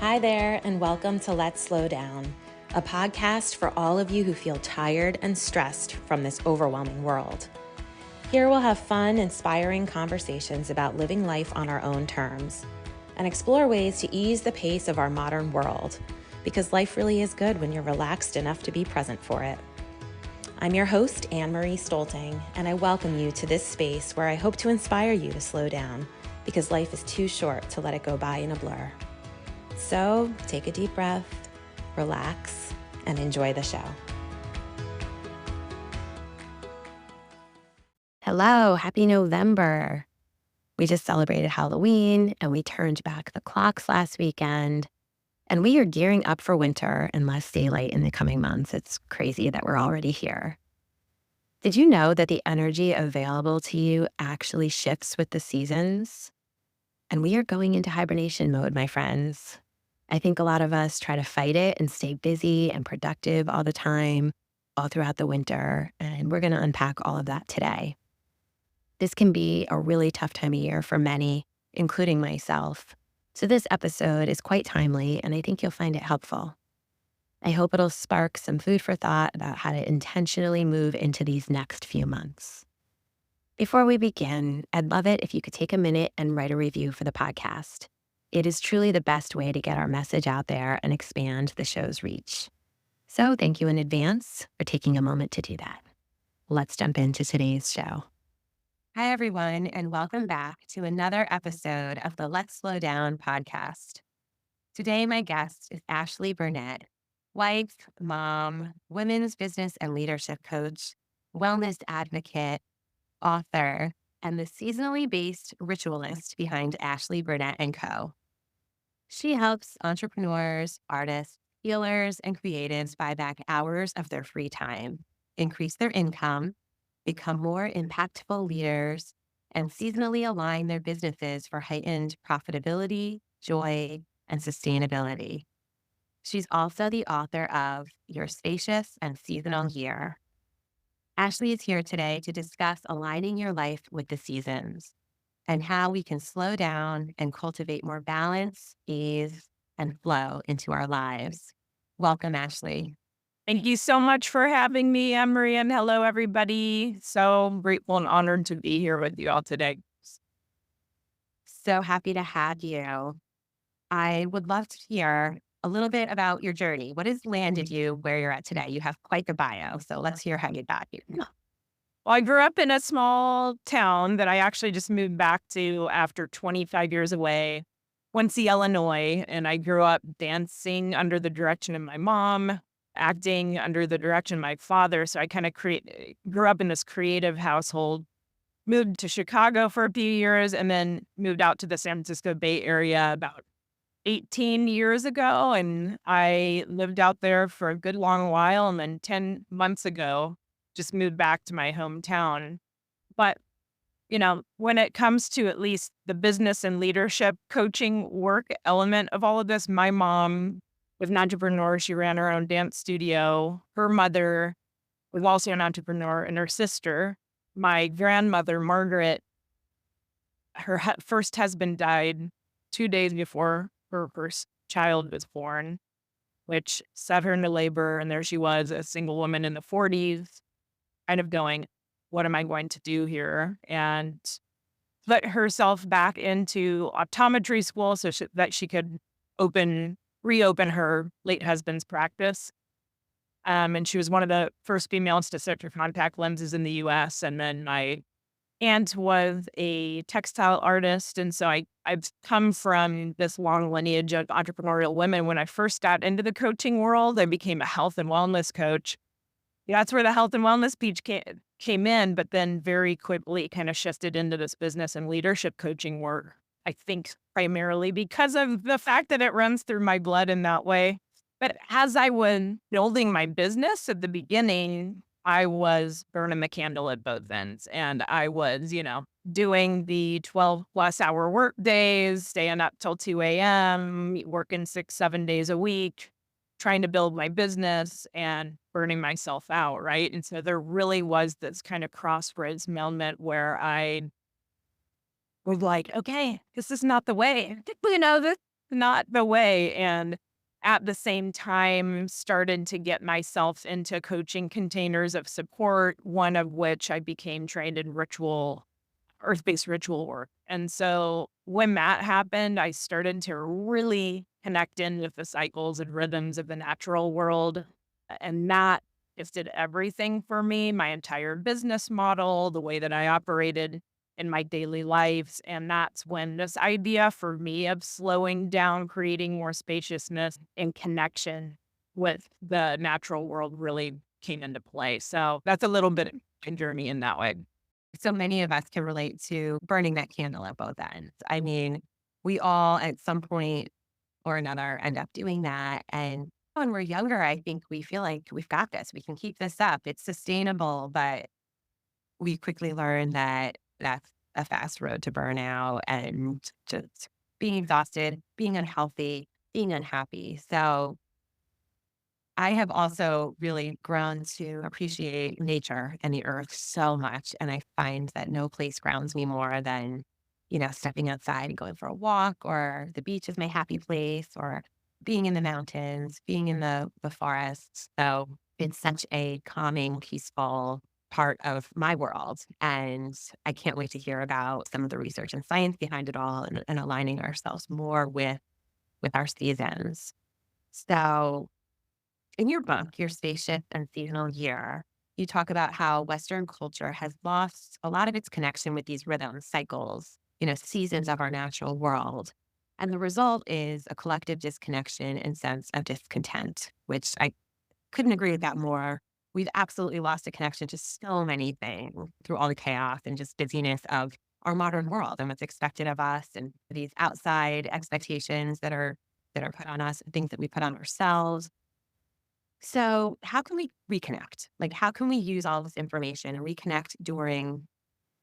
Hi there, and welcome to Let's Slow Down, a podcast for all of you who feel tired and stressed from this overwhelming world. Here we'll have fun, inspiring conversations about living life on our own terms and explore ways to ease the pace of our modern world, because life really is good when you're relaxed enough to be present for it. I'm your host, Anne-Marie Stolting, and I welcome you to this space where I hope to inspire you to slow down, because life is too short to let it go by in a blur. So take a deep breath, relax, and enjoy the show. Hello, happy November. We just celebrated Halloween and we turned back the clocks last weekend, and we are gearing up for winter and less daylight in the coming months. It's crazy that we're already here. Did you know that the energy available to you actually shifts with the seasons? And we are going into hibernation mode, my friends. I think a lot of us try to fight it and stay busy and productive all the time, all throughout the winter, and we're going to unpack all of that today. This can be a really tough time of year for many, including myself. So this episode is quite timely, and I think you'll find it helpful. I hope it'll spark some food for thought about how to intentionally move into these next few months. Before we begin, I'd love it if you could take a minute and write a review for the podcast. It is truly the best way to get our message out there and expand the show's reach. So thank you in advance for taking a moment to do that. Let's jump into today's show. Hi, everyone, and welcome back to another episode of the Let's Slow Down podcast. Today, my guest is Ashley Burnett, wife, mom, women's business and leadership coach, wellness advocate, author, and the seasonally based ritualist behind Ashley Burnett Co. She helps entrepreneurs, artists, healers, and creatives buy back hours of their free time, increase their income, become more impactful leaders, and seasonally align their businesses for heightened profitability, joy, and sustainability. She's also the author of Your Spacious and Seasonal Year. Ashley is here today to discuss aligning your life with the seasons and how we can slow down and cultivate more balance, ease, and flow into our lives. Welcome, Ashley. Thank you so much for having me, Anne-Marie, and hello, everybody. So grateful and honored to be here with you all today. So happy to have you. I would love to hear a little bit about your journey. What has landed you where you're at today? You have quite the bio, so let's hear how you got here. Well, I grew up in a small town that I actually just moved back to after 25 years away, Quincy, Illinois, and I grew up dancing under the direction of my mom, acting under the direction of my father. So I kind of grew up in this creative household, moved to Chicago for a few years, and then moved out to the San Francisco Bay Area about 18 years ago. And I lived out there for a good long while. And then 10 months ago, just moved back to my hometown. But, when it comes to at least the business and leadership coaching work element of all of this, my mom was an entrepreneur. She ran her own dance studio. Her mother was also an entrepreneur, and her sister, my grandmother, Margaret, her first husband died 2 days before her first child was born, which set her into labor. And there she was, a single woman in the 40s, kind of going, what am I going to do here? And put herself back into optometry school so that she could reopen her late husband's practice. And she was one of the first females to set her contact lenses in the U.S. And then my aunt was a textile artist. And so I've come from this long lineage of entrepreneurial women. When I first got into the coaching world, I became a health and wellness coach. That's where the health and wellness piece came in, but then very quickly kind of shifted into this business and leadership coaching work. I think primarily because of the fact that it runs through my blood in that way. But as I was building my business at the beginning, I was burning the candle at both ends. And I was, doing the 12+ hour work days, staying up till 2 a.m., working 6-7 days a week, trying to build my business and burning myself out, right? And so there really was this kind of crossroads moment where I was like, okay, this is not the way. This not the way. And at the same time, started to get myself into coaching containers of support, one of which I became trained in earth-based ritual work. And so when that happened, I started to really connect in with the cycles and rhythms of the natural world. And that shifted everything for me, my entire business model, the way that I operated in my daily lives. And that's when this idea for me of slowing down, creating more spaciousness and connection with the natural world really came into play. So that's a little bit of my journey in that way. So many of us can relate to burning that candle at both ends. I mean, we all at some point or another end up doing that. And when we're younger, I think we feel like we've got this. We can keep this up. It's sustainable, but we quickly learn that that's a fast road to burnout and just being exhausted, being unhealthy, being unhappy. So I have also really grown to appreciate nature and the earth so much. And I find that no place grounds me more than, stepping outside and going for a walk, or the beach is my happy place, or being in the mountains, being in the forests. So it's such a calming, peaceful part of my world. And I can't wait to hear about some of the research and science behind it all, and aligning ourselves more with our seasons. So in your book, Your Spacious and Seasonal Year, you talk about how Western culture has lost a lot of its connection with these rhythms, cycles, seasons of our natural world. And the result is a collective disconnection and sense of discontent, which I couldn't agree with that more. We've absolutely lost a connection to so many things through all the chaos and just busyness of our modern world and what's expected of us, and these outside expectations that are put on us, things that we put on ourselves. So, how can we reconnect? Like, how can we use all this information and reconnect during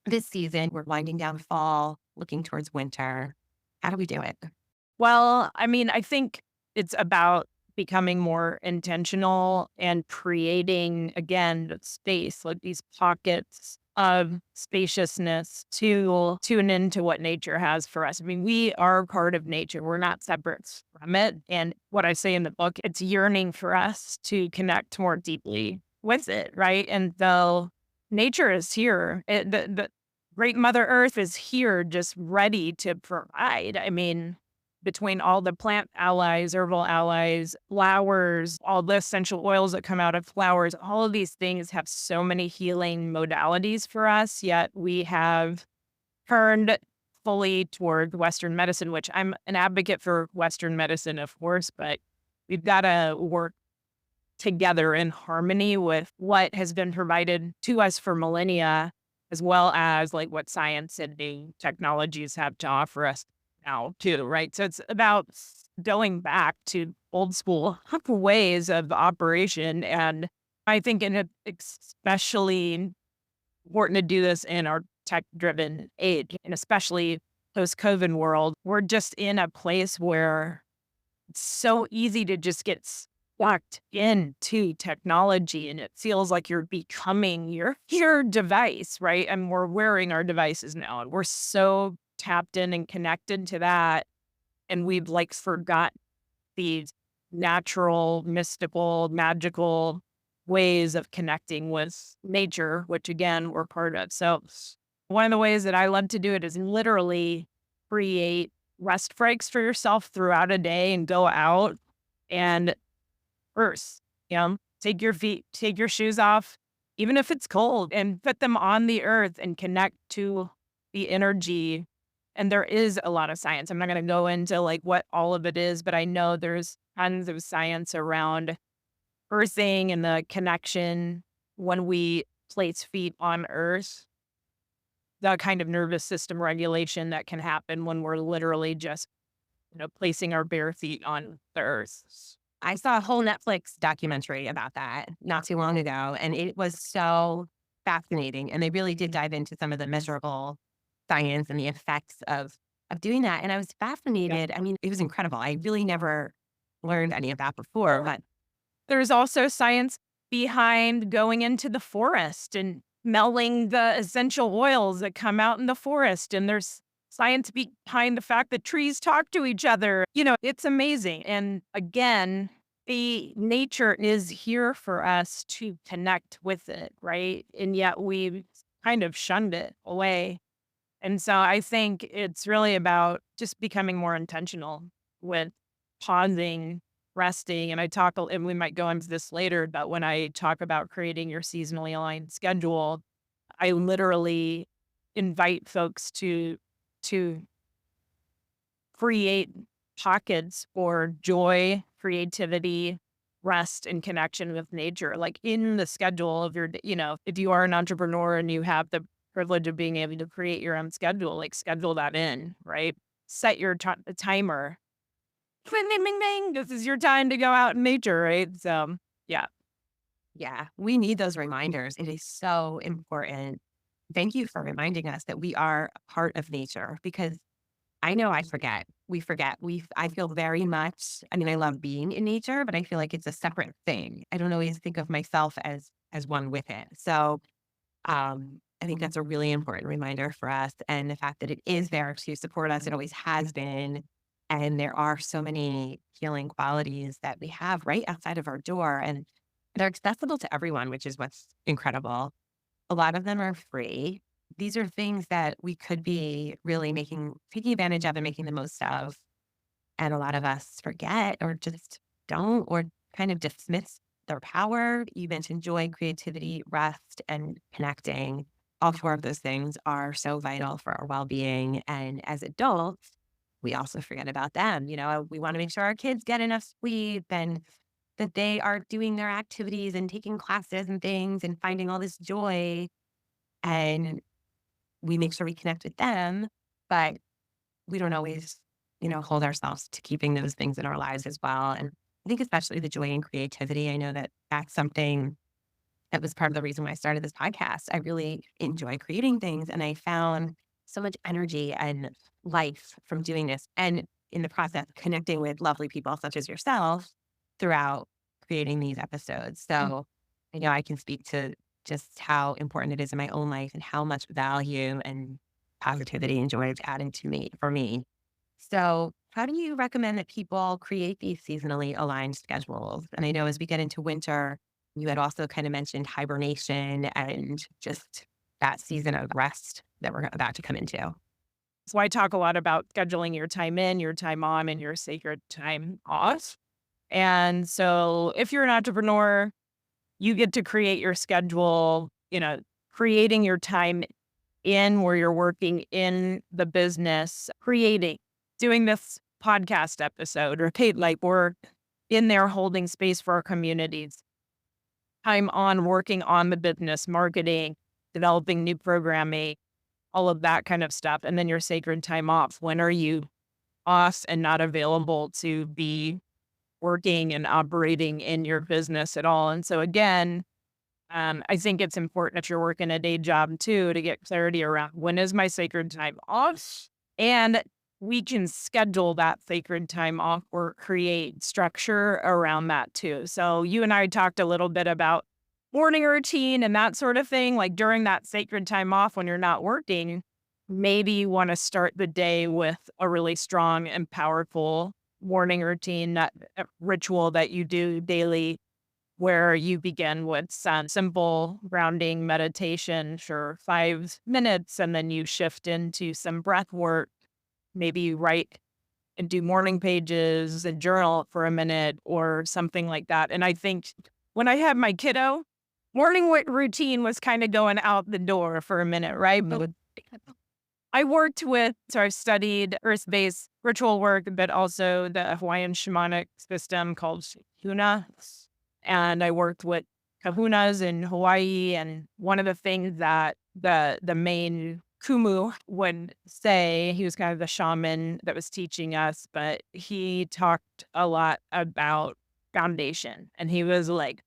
this season? We're winding down fall, looking towards winter. How do we do it? Well, I mean, I think it's about becoming more intentional and creating, again, the space, like these pockets of spaciousness to tune into what nature has for us. I mean, we are part of nature. We're not separate from it. And what I say in the book, it's yearning for us to connect more deeply with it, right? And though nature is here, the great Mother Earth is here, just ready to provide. I mean, between all the plant allies, herbal allies, flowers, all the essential oils that come out of flowers, all of these things have so many healing modalities for us. Yet we have turned fully toward Western medicine, which I'm an advocate for Western medicine, of course, but we've got to work together in harmony with what has been provided to us for millennia, as well as like what science and new technologies have to offer us now too, right? So it's about going back to old school ways of operation. And I think especially important to do this in our tech driven age, and especially post COVID world. We're just in a place where it's so easy to just get sucked into technology, and it feels like you're becoming your device, right? And we're wearing our devices now, and we're so tapped in and connected to that, and we've like forgot these natural, mystical, magical ways of connecting with nature, which again we're part of. So one of the ways that I love to do it is literally create rest breaks for yourself throughout a day and go out and first, take your shoes off, even if it's cold, and put them on the earth and connect to the energy. And there is a lot of science. I'm not going to go into like what all of it is, but I know there's tons of science around earthing and the connection when we place feet on earth, the kind of nervous system regulation that can happen when we're literally just, placing our bare feet on the earth. I saw a whole Netflix documentary about that not too long ago, and it was so fascinating. And they really did dive into some of the measurable science and the effects of doing that. And I was Yeah. fascinated. I mean, it was incredible. I really never learned any of that before, but There's also science behind going into the forest and smelling the essential oils that come out in the forest. And there's science behind the fact that trees talk to each other. It's amazing. And again, the nature is here for us to connect with it, right? And yet we've kind of shunned it away. And so I think it's really about just becoming more intentional with pausing, resting. And and we might go into this later, but when I talk about creating your seasonally aligned schedule, I literally invite folks to create pockets for joy, creativity, rest, and connection with nature, like in the schedule of if you are an entrepreneur and you have the privilege of being able to create your own schedule, like schedule that in, right? Set your timer. Bing, bing, bing, bing. This is your time to go out in nature, right? So, yeah. Yeah, we need those reminders. It is so important. Thank you for reminding us that we are a part of nature because I know I forget. We forget. I feel very much, I mean, I love being in nature, but I feel like it's a separate thing. I don't always think of myself as one with it. So I think that's a really important reminder for us. And the fact that it is there to support us, it always has been. And there are so many healing qualities that we have right outside of our door, and they're accessible to everyone, which is what's incredible. A lot of them are free. These are things that we could be really taking advantage of and making the most of. And a lot of us forget or just don't or kind of dismiss their power. You mentioned joy, creativity, rest, and connecting. All four of those things are so vital for our well being. And as adults, we also forget about them. We want to make sure our kids get enough sleep and that they are doing their activities and taking classes and things and finding all this joy. And we make sure we connect with them. But we don't always, hold ourselves to keeping those things in our lives as well. And I think especially the joy and creativity, I know that that's something that was part of the reason why I started this podcast. I really enjoy creating things and I found so much energy and life from doing this. And in the process, connecting with lovely people such as yourself throughout creating these episodes. So I know I can speak to just how important it is in my own life and how much value and positivity and joy it's adding to me for me. So, how do you recommend that people create these seasonally aligned schedules? And I know as we get into winter, you had also kind of mentioned hibernation and just that season of rest that we're about to come into. So I talk a lot about scheduling your time in, your time on, and your sacred time off. And so if you're an entrepreneur, you get to create your schedule, creating your time in where you're working in the business, creating, doing this podcast episode, or paid like we're in there holding space for our communities. Time on working on the business, marketing, developing new programming, all of that kind of stuff. And then your sacred time off. When are you off and not available to be working and operating in your business at all? And so again, I think it's important if you're working a day job too to get clarity around when is my sacred time off, and we can schedule that sacred time off or create structure around that too. So you and I talked a little bit about morning routine and that sort of thing. Like during that sacred time off when you're not working, maybe you want to start the day with a really strong and powerful morning routine, that ritual that you do daily where you begin with some simple grounding meditation for 5 minutes, and then you shift into some breath work. Maybe you write and do morning pages and journal for a minute or something like that. And I think when I had my kiddo, morning routine was kind of going out the door for a minute, right? But so I studied earth-based ritual work, but also the Hawaiian shamanic system called Huna. And I worked with kahunas in Hawaii. And one of the things that the main kumu would say, he was kind of the shaman that was teaching us, but he talked a lot about foundation. And he was like,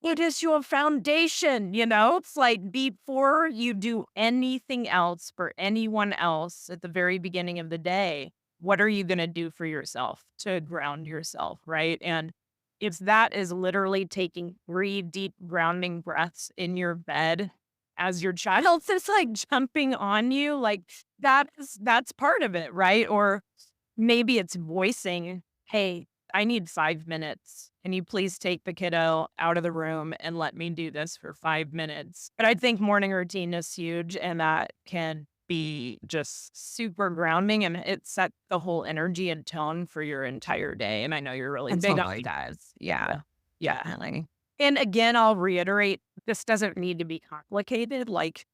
it is your foundation, It's like before you do anything else for anyone else at the very beginning of the day, what are you going to do for yourself to ground yourself, right? And if that is literally taking 3 deep grounding breaths in your bed as your child is like jumping on you, like that's part of it, right? Or maybe it's voicing, "Hey, I need 5 minutes. Can you please take the kiddo out of the room and let me do this for 5 minutes?" But I think morning routine is huge, and that can be just super grounding, and it set the whole energy and tone for your entire day, and I know you're really It big on totally does. that. Yeah, Yeah. definitely. And again, I'll reiterate, this doesn't need to be complicated, like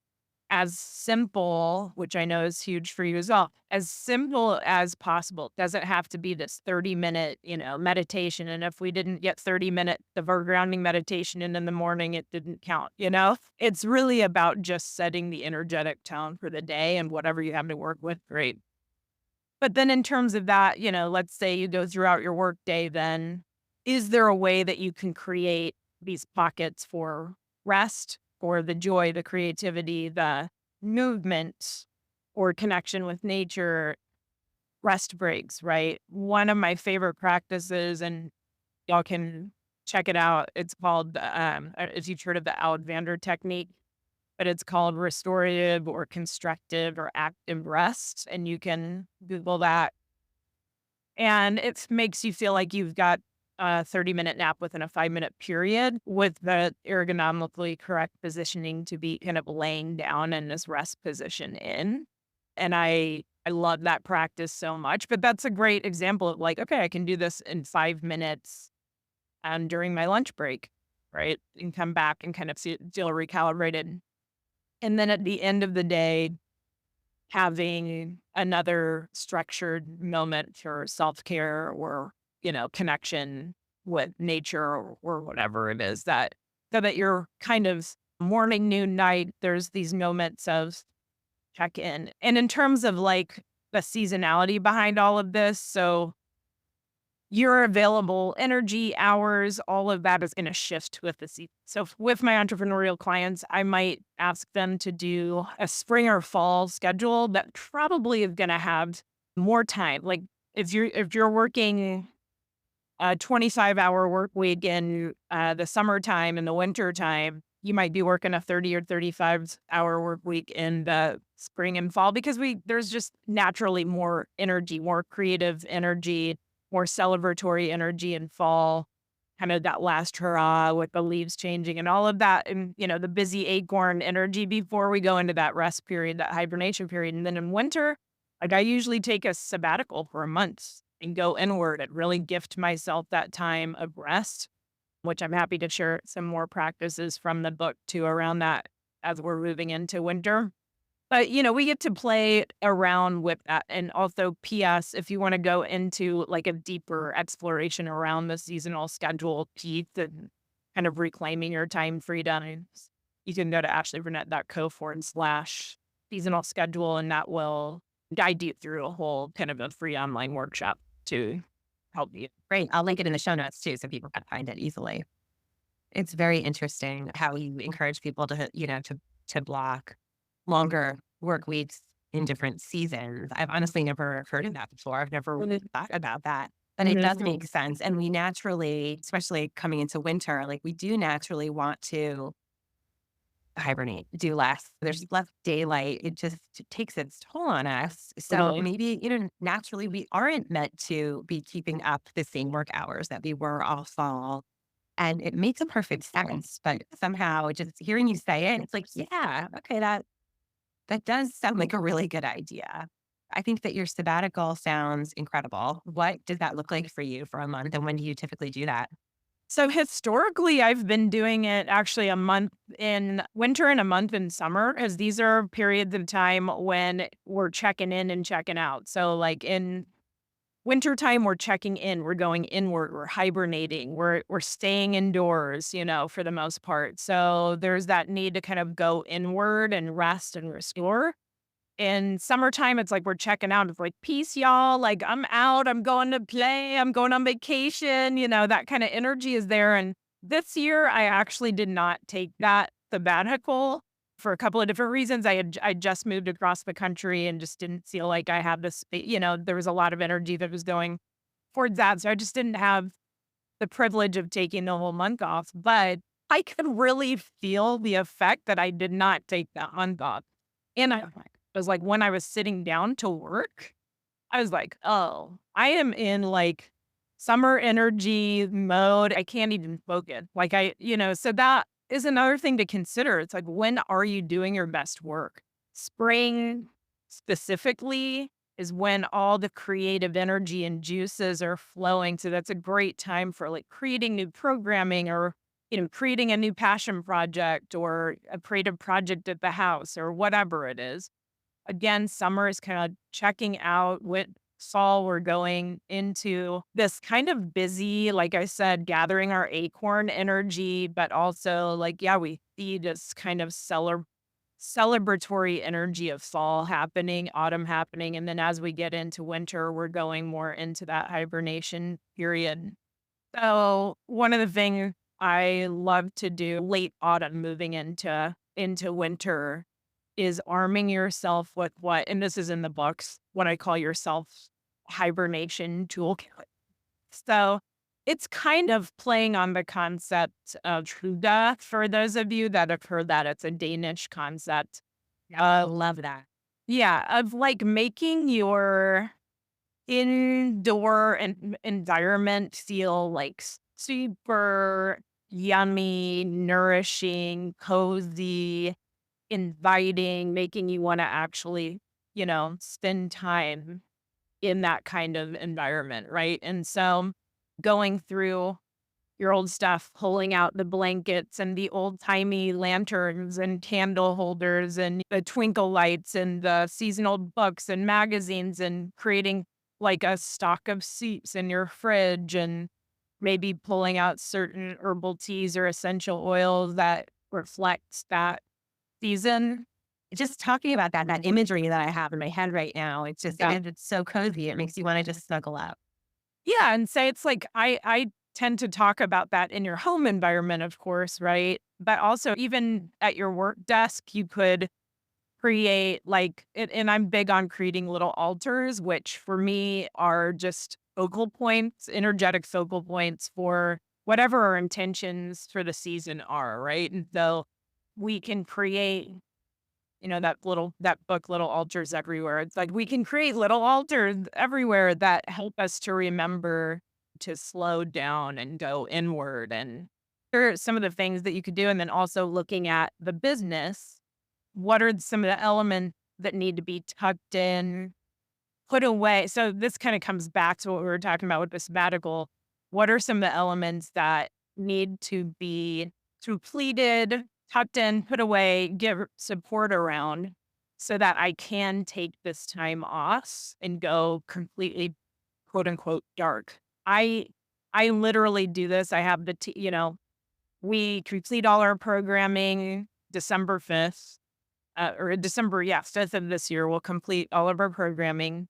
as simple, which I know is huge for you as well, as simple as possible. Doesn't have to be this 30-minute, meditation. And if we didn't get 30 minutes of our grounding meditation in the morning, it didn't count, It's really about just setting the energetic tone for the day and whatever you have to work with, great. But then in terms of that, let's say you go throughout your work day, then is there a way that you can create these pockets for rest, for the joy, the creativity, the movement or connection with nature, rest breaks, right? One of my favorite practices, and y'all can check it out. It's called, if you've heard of the Alexander technique, but it's called restorative or constructive or active rest. And you can Google that, and it makes you feel like you've got a 30-minute nap within a 5-minute period with the ergonomically correct positioning to be kind of laying down in this rest position in. And I love that practice so much. But that's a great example of like, okay, I can do this in 5 minutes and during my lunch break, right? And come back and kind of feel recalibrated. And then at the end of the day, having another structured moment for self-care or, connection with nature or whatever it is that so that you're kind of morning, noon, night, there's these moments of check in. And in terms of like the seasonality behind all of this, so your available energy, hours, all of that is going to shift with the season. So with my entrepreneurial clients, I might ask them to do a spring or fall schedule that probably is going to have more time. Like if you're working a 25-hour work week in the summertime and the winter time, you might be working a 30 or 35-hour work week in the spring and fall because there's just naturally more energy, more creative energy, more celebratory energy in fall, kind of that last hurrah with the leaves changing and all of that. And, the busy acorn energy before we go into that rest period, that hibernation period. And then in winter, like I usually take a sabbatical for a month and go inward and really gift myself that time of rest, which I'm happy to share some more practices from the book too around that as we're moving into winter. But, we get to play around with that. And also, PS, if you want to go into like a deeper exploration around the seasonal schedule piece and kind of reclaiming your time freedom, you can go to ashleyburnettco/seasonal schedule, and that will guide you through a whole kind of a free online workshop to help you. Great. I'll link it in the show notes too so people can find it easily. It's very interesting how you encourage people to, to block longer work weeks in different seasons. I've honestly never heard of that before. I've never really thought about that. But it does make sense. And we naturally, especially coming into winter, like we do naturally want to hibernate, do less. There's less daylight. It just takes its toll on us. So Totally. maybe, naturally we aren't meant to be keeping up the same work hours that we were all fall. And it makes a perfect sense. But somehow just hearing you say it, it's like, yeah, okay, that does sound like a really good idea. I think that your sabbatical sounds incredible. What does that look like for you for a month? And when do you typically do that? So historically, I've been doing it actually a month in winter and a month in summer, as these are periods of time when we're checking in and checking out. So, like in wintertime, we're checking in, we're going inward, we're hibernating, we're staying indoors, for the most part. So there's that need to kind of go inward and rest and restore. In summertime, it's like we're checking out. It's like, peace, y'all. Like, I'm out. I'm going to play. I'm going on vacation. That kind of energy is there. And this year, I actually did not take that sabbatical for a couple of different reasons. I just moved across the country and just didn't feel like I had this, there was a lot of energy that was going towards that. So I just didn't have the privilege of taking the whole month off. But I could really feel the effect that I did not take that month off. And I was like, when I was sitting down to work, I was like, "Oh, I am in, like, summer energy mode. I can't even focus." Like, so that is another thing to consider. It's like, when are you doing your best work? Spring, specifically, is when all the creative energy and juices are flowing, so that's a great time for, like, creating new programming or, creating a new passion project or a creative project at the house or whatever it is. Again, summer is kind of checking out. With fall, we're going into this kind of busy, like I said, gathering our acorn energy, but also like, yeah, we see this kind of celebratory energy of fall happening, autumn happening. And then as we get into winter, we're going more into that hibernation period. So one of the things I love to do late autumn moving into winter is arming yourself with what, and this is in the books, what I call your self hibernation toolkit. So it's kind of playing on the concept of Truda. For those of you that have heard that, it's a Danish concept. Yeah, I love that. Yeah, of like making your indoor environment feel like super yummy, nourishing, cozy, inviting, making you wanna actually, spend time in that kind of environment, right? And so going through your old stuff, pulling out the blankets and the old-timey lanterns and candle holders and the twinkle lights and the seasonal books and magazines and creating, like, a stock of seats in your fridge and maybe pulling out certain herbal teas or essential oils that reflects that season. Just talking about that imagery that I have in my head right now, it's just Yeah. and it's so cozy. It makes you wanna just snuggle up. Yeah, and say it's like I tend to talk about that in your home environment, of course, right? But also even at your work desk, you could create like and I'm big on creating little altars, which for me are just focal points, energetic focal points for whatever our intentions for the season are, right? And so we can create, that book, Little Altars Everywhere. It's like we can create little altars everywhere that help us to remember to slow down and go inward. And here are some of the things that you could do. And then also looking at the business, what are some of the elements that need to be tucked in, put away? So this kind of comes back to what we were talking about with the sabbatical. What are some of the elements that need to be completed, tucked in, put away, give support around so that I can take this time off and go completely quote unquote dark. I I literally do this. I have we complete all our programming December 5th or December, yeah, 5th of this year, we'll complete all of our programming.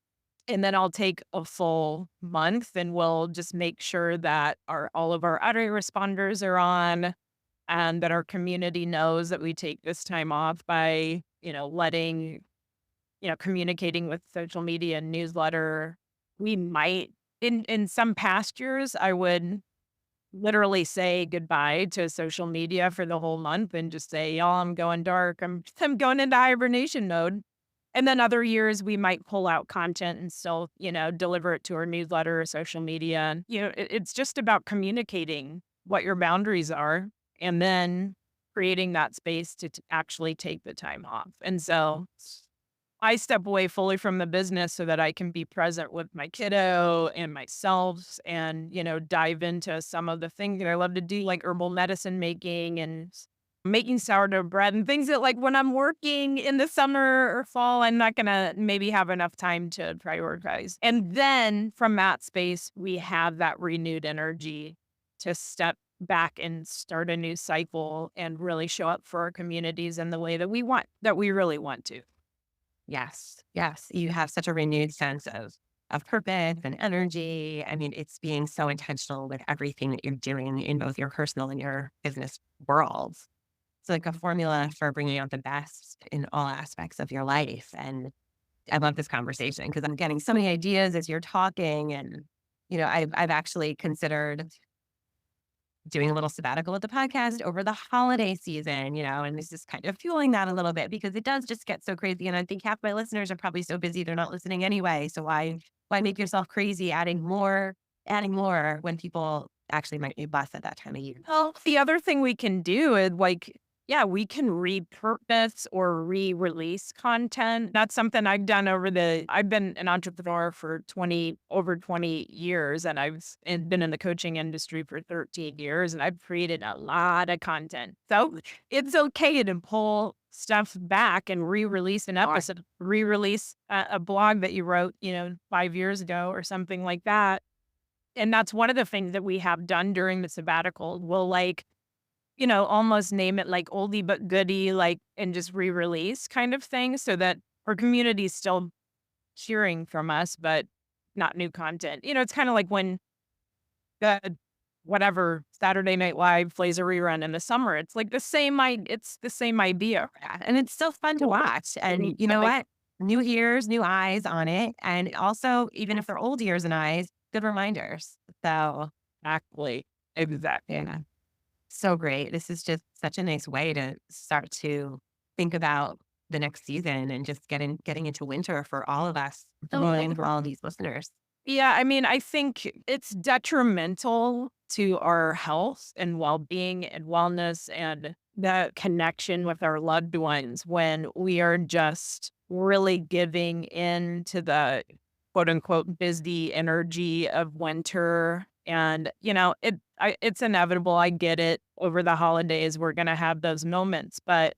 And then I'll take a full month and we'll just make sure that all of our autoresponders are on and that our community knows that we take this time off by, communicating with social media and newsletter. We might in some past years, I would literally say goodbye to social media for the whole month and just say, "Y'all, I'm going dark. I'm going into hibernation mode." And then other years we might pull out content and still, deliver it to our newsletter or social media. And, it's just about communicating what your boundaries are and then creating that space to actually take the time off. And so I step away fully from the business so that I can be present with my kiddo and myself and, dive into some of the things that I love to do, like herbal medicine making and making sourdough bread and things that, like, when I'm working in the summer or fall, I'm not going to maybe have enough time to prioritize. And then from that space, we have that renewed energy to step back and start a new cycle and really show up for our communities in the way that we really want to. Yes, yes. You have such a renewed sense of purpose and energy. I mean, it's being so intentional with everything that you're doing in both your personal and your business worlds. It's like a formula for bringing out the best in all aspects of your life. And I love this conversation because I'm getting so many ideas as you're talking. And, I've actually considered doing a little sabbatical with the podcast over the holiday season, and it's just kind of fueling that a little bit because it does just get so crazy. And I think half my listeners are probably so busy they're not listening anyway. So why make yourself crazy adding more when people actually might be less at that time of year? Well, the other thing we can do is like, yeah, we can repurpose or re-release content. That's something I've been an entrepreneur for over 20 years, and been in the coaching industry for 13 years, and I've created a lot of content. So it's okay to pull stuff back and re-release an episode, re-release a blog that you wrote, 5 years ago or something like that. And that's one of the things that we have done during the sabbatical. We'll almost name it like oldie but goodie, like, and just re-release kind of thing so that our community is still hearing from us, but not new content. It's kind of like when the whatever Saturday Night Live plays a rerun in the summer. It's like it's the same idea. Yeah, and it's still fun to watch. And you know what? New ears, new eyes on it. And also, even if they're old ears and eyes, good reminders. So, Exactly. Exactly. yeah, so great. This is just such a nice way to start to think about the next season and just getting into winter for all of us, and for all of these listeners. Yeah, I mean, I think it's detrimental to our health and well-being and wellness and the connection with our loved ones when we are just really giving in to the quote unquote busy energy of winter. And, it's inevitable. I get it. Over the holidays, we're going to have those moments, but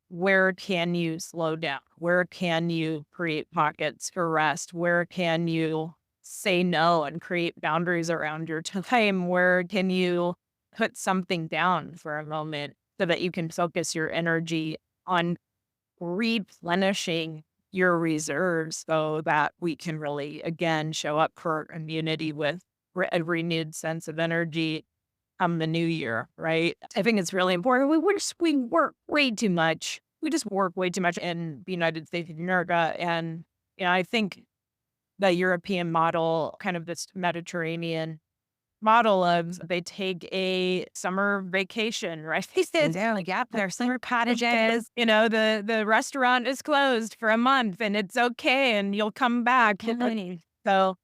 where can you slow down? Where can you create pockets for rest? Where can you say no and create boundaries around your time? Where can you put something down for a moment so that you can focus your energy on replenishing your reserves so that we can really, again, show up for our community with a renewed sense of energy come the new year, right? I think it's really important. We work way too much. We just work way too much in the United States of America. And, I think the European model, kind of this Mediterranean model of they take a summer vacation, right? They said, Yeah, like, yeah, their summer cottages. the restaurant is closed for a month and it's okay and you'll come back. So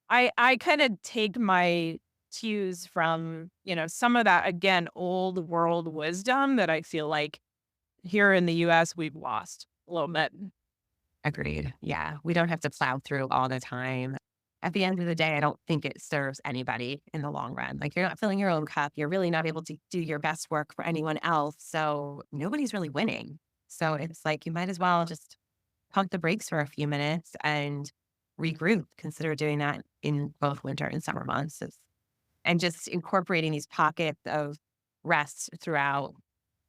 I kind of take my cues from, some of that, again, old world wisdom that I feel like here in the US we've lost a little bit. Agreed. Yeah. We don't have to plow through all the time. At the end of the day, I don't think it serves anybody in the long run. Like, you're not filling your own cup. You're really not able to do your best work for anyone else. So nobody's really winning. So it's like you might as well just pump the brakes for a few minutes and regroup. Consider doing that in both winter and summer months. And just incorporating these pockets of rest throughout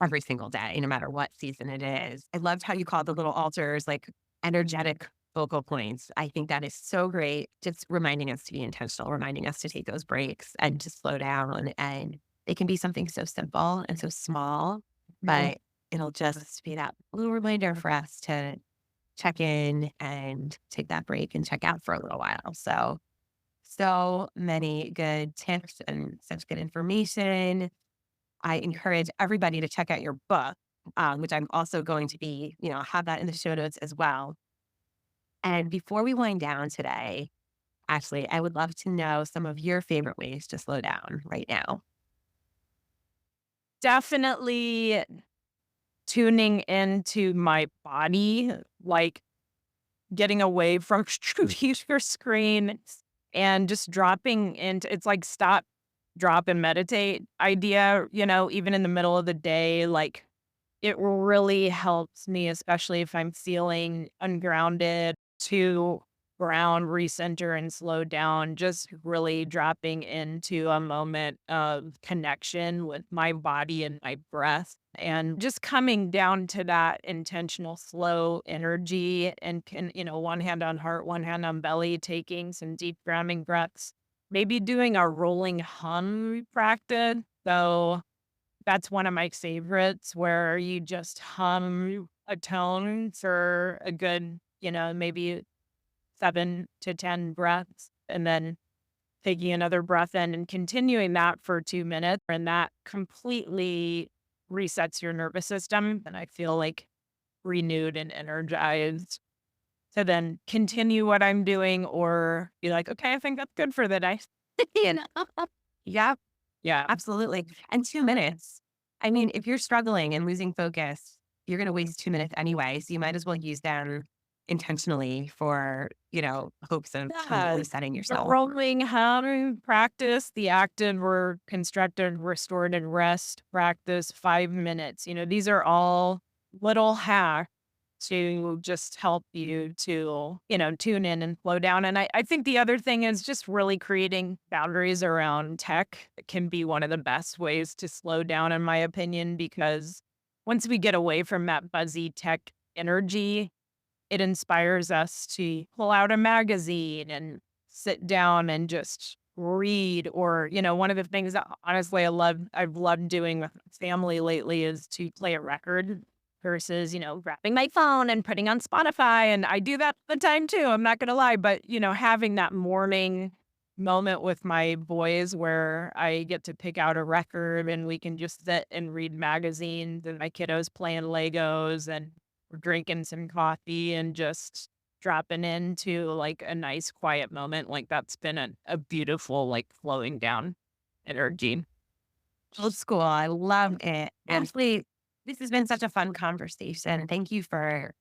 every single day, no matter what season it is. I loved how you called the little altars like energetic focal points. I think that is so great. Just reminding us to be intentional, reminding us to take those breaks and to slow down. And it can be something so simple and so small, but it'll just be that little reminder for us to check in and take that break and check out for a little while. So many good tips and such good information. I encourage everybody to check out your book, which I'm also going to be, have that in the show notes as well. And before we wind down today, Ashley, I would love to know some of your favorite ways to slow down right now. Definitely tuning into my body, like getting away from your screen and just dropping into it's like stop, drop, and meditate idea, even in the middle of the day. Like it really helps me, especially if I'm feeling ungrounded, to ground, recenter, and slow down. Just really dropping into a moment of connection with my body and my breath, and just coming down to that intentional, slow energy. And one hand on heart, one hand on belly, taking some deep grounding breaths, maybe doing a rolling hum practice. So that's one of my favorites where you just hum a tone for a good, maybe 7 to 10 breaths, and then taking another breath in and continuing that for 2 minutes. And that completely resets your nervous system. And I feel like renewed and energized to then continue what I'm doing or be like, okay, I think that's good for the day. You know? Yeah, Yeah. absolutely. And 2 minutes. I mean, if you're struggling and losing focus, you're gonna waste 2 minutes anyway, so you might as well use them intentionally for, hopes of Yeah. resetting The yourself. rolling hum practice, the active or constructed restorative rest practice, 5 minutes. These are all little hacks to just help you to, tune in and slow down. And I think the other thing is just really creating boundaries around tech. It can be one of the best ways to slow down, in my opinion, because once we get away from that buzzy tech energy, it inspires us to pull out a magazine and sit down and just read. Or, one of the things that honestly I've loved doing with family lately is to play a record versus, grabbing my phone and putting on Spotify. And I do that all the time too. I'm not gonna lie. But, having that morning moment with my boys where I get to pick out a record and we can just sit and read magazines and my kiddos playing Legos and we're drinking some coffee and just dropping into like a nice quiet moment. Like that's been a beautiful, like flowing down energy. Old school, I love it. Yeah. Ashley, this has been such a fun conversation. Thank you for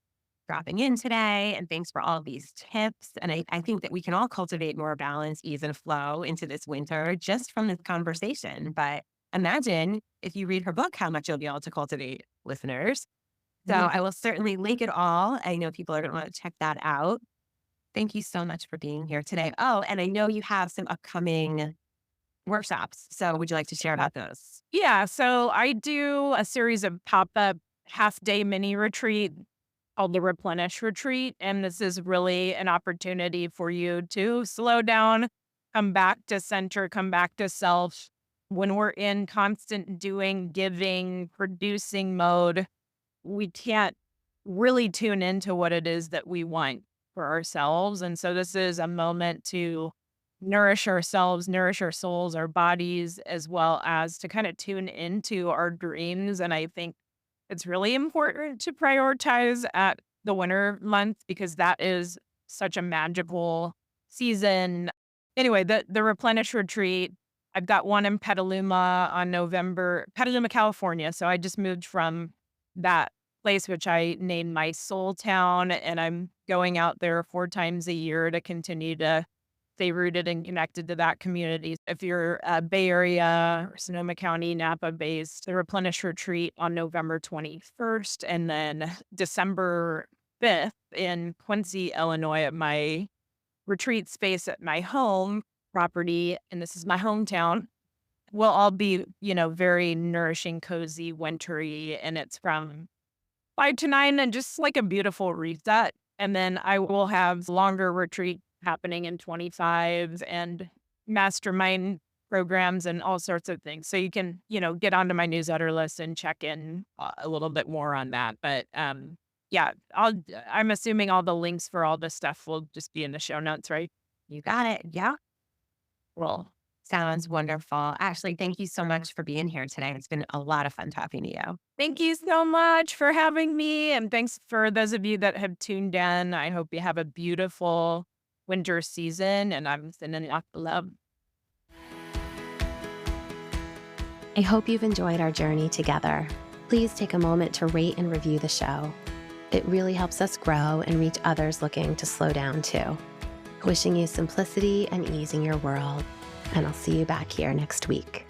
dropping in today, and thanks for all these tips. And I think that we can all cultivate more balance, ease, and flow into this winter just from this conversation. But imagine if you read her book, how much you'll be able to cultivate, listeners. So Mhm. I will certainly link it all. I know people are going to want to check that out. Thank you so much for being here today. Oh, and I know you have some upcoming workshops. So would you like to share about those? Yeah. So I do a series of pop up half day mini retreat called the Replenish Retreat. And this is really an opportunity for you to slow down, come back to center, come back to self. When we're in constant doing, giving, producing mode, we can't really tune into what it is that we want for ourselves. And so this is a moment to nourish ourselves, nourish our souls, our bodies, as well as to kind of tune into our dreams. And I think it's really important to prioritize at the winter months because that is such a magical season. Anyway, the Replenish Retreat, I've got one in Petaluma, California. So I just moved from that place, which I named my soul town. And I'm going out there 4 times a year to continue to stay rooted and connected to that community. If you're Bay Area or Sonoma County, Napa based, the Replenish Retreat on November 21st and then December 5th in Quincy, Illinois at my retreat space at my home property. And this is my hometown. Will all be, very nourishing, cozy, wintry. And it's from 5 to 9 and just like a beautiful reset. And then I will have longer retreat happening in 25 and mastermind programs and all sorts of things. So you can, get onto my newsletter list and check in a little bit more on that. But yeah, I'm assuming all the links for all this stuff will just be in the show notes, right? You got it. Yeah. Well, Sounds wonderful. Ashley, thank you so much for being here today. It's been a lot of fun talking to you. thank you so much for having me. And thanks for those of you that have tuned in. I hope you have a beautiful winter season and I'm sending lots of love. I hope you've enjoyed our journey together. Please take a moment to rate and review the show. It really helps us grow and reach others looking to slow down too. Wishing you simplicity and ease in your world, and I'll see you back here next week.